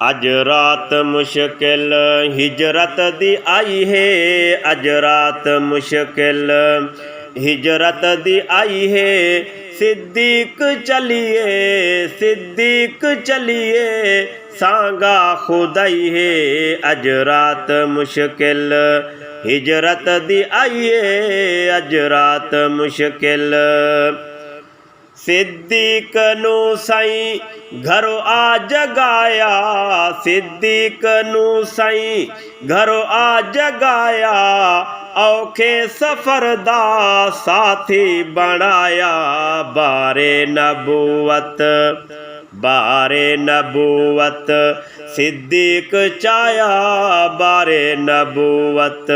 अज रात मुश्किल हिजरत दी आई है, अज रात मुश्किल हिजरत दी आई है। सिद्दीक चलिए, सिद्दीक चलिए, सांगा खुदाई है। अज रात मुश्किल हिजरत दी आई है, अज रात मुश्किल। सिद्दीक नू साईं घरों आ जगाया, सिद्दीक नू साईं घरों आ जगाया। औखे सफर दा साथी बनाया, बारे नबूवत बारे नबूवत सिद्दीक चाया, बारे नबूवत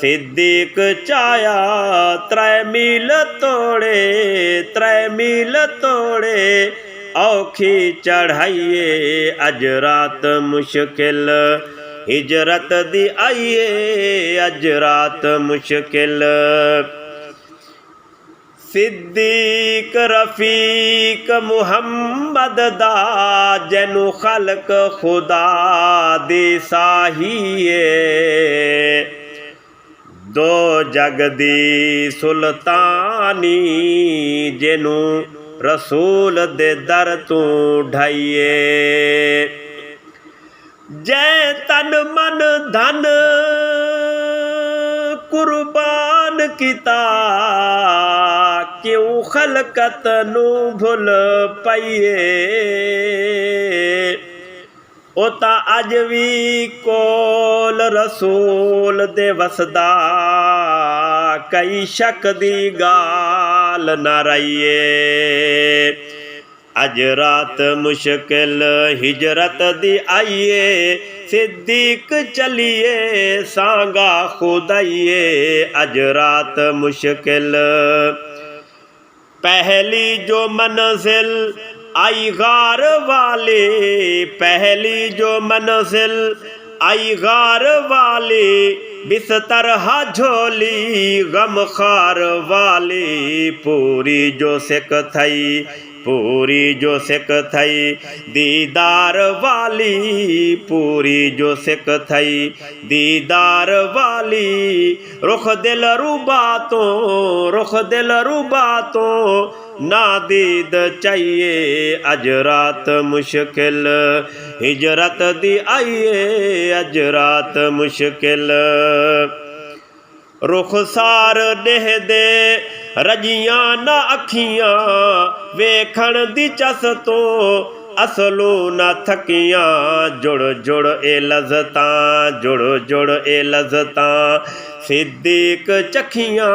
सिद्दीक चाया। त्रै मील तोड़े, त्रै मील तोड़े, औखी चढ़ाइए। अज रात मुश्किल हिजरत दी आइए, अज रात मुश्किल। सिद्दीक रफीक मुहम्मद दा, जैनू खलक खुदा दी साहिए। दो जग दी सुल्तानी, जेनू रसूल दे दर तू ढाइए। जै तन मन धन कुर्बान किता, क्यों खलकत नू भुल पाइए। ओ ता अज भी कोल रसूल दे वसदा, कई शक दी गाल ना रहिए। अज रात मुश्किल हिजरत दी आइए, सिद्दीक चलिए, सांगा खुदाइए। अज रात मुश्किल पहली जो मंजिल आई गार वाले, पहली जो मंजिल आई गार वाले। बिस्तर हा झोली गम खार वाली, पूरी जो सिक थई, पूरी जो सिक थई दीदार वाली, पूरी जो सिक थई दीदार वाली। रुख दिल रुबा तो, रुख दिल रुबा तो, ना दीद चाहिए। अज रात मुश्किल हिजरत दी आइए, अज रात मुश्किल। रुखसार देह दे रजियां ना अखियां, वेखण दी चस तो असलों ना थकियां। जुड़ जुड़ ए लज़तां, जुड़ जुड़ ए लज़तां सिद्दीक चखियां।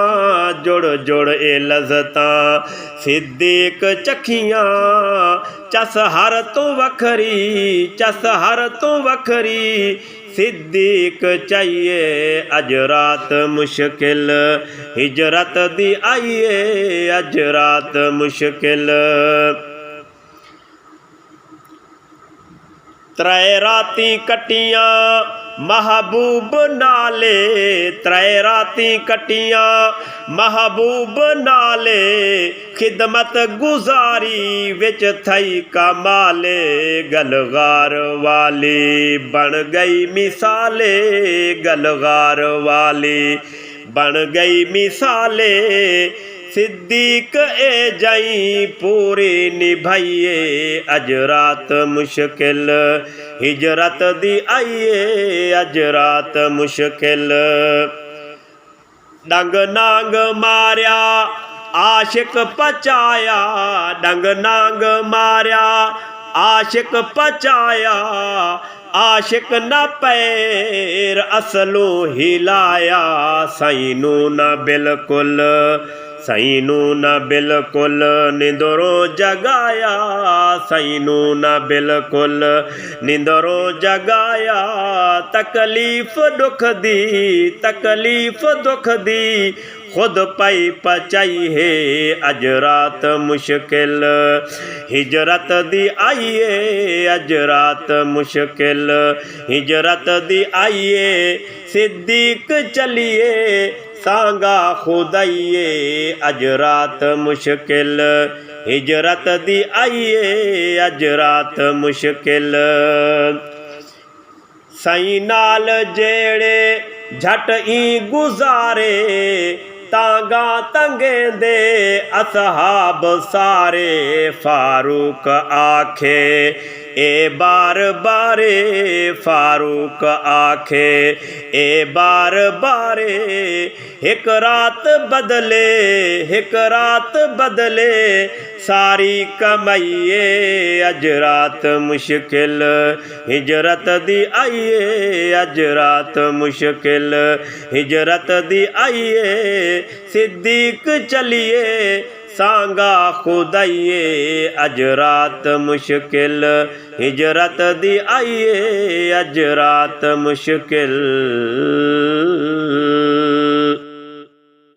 जुड़ जुड़ ए लज़तां सिद्दीक चखियां। चस हर तो वखरी, चस हर तो वखरी, सिद्दीक चाहिए। अज रात मुश्किल हिजरत दी आइए, अज रात मुश्किल। त्रै राती कटियां महबूब नाले, त्रै राती कटियां महबूब नाले। खिदमत गुजारी विच थई कमाले, गलगार वाली बन गई मिसाले, गलगार वाली बन गई मिसाले। सिद्दीक ए जाई पूरी निभाइए, अज रात मुश्किल हिजरत दी आइए, अज रात मुश्किल। डंग नांग मारिया आशिक पचाया, डंग नांग मारिया आशिक पचाया। आशिक न पैर असलों हिलाया, सैनू न बिल्कुल, सैनू न बिल्कुल निंदरों जगाया। सैनू न बिल्कुल निंदरों जगाया। तकलीफ दुख दी, तकलीफ दुख दी, खुद पाई पचाई है। अज रात मुश्किल हिजरत दी आइए, अज रात मुश्किल हिजरत दी आइए। सिद्दीक चलिए, सांगा खुदाइए। अज रात मुश्किल हिजरत दी आइए, अज रात मुश्किल। सई नाल जेड़े झट ई गुजारे तांगा तंगे दे असहाब सारे फारूक आखे ए बार बारे फारूक आखे ए बार बारे एक रात बदले सारी कमाइए अज रात मुश्किल हिजरत दी आइए अज रात मुश्किल हिजरत दी आइए सिद्दीक चलिए सांगा खुदाइए अज रात मुश्किल हिजरत दी आइए अज रात मुश्किल।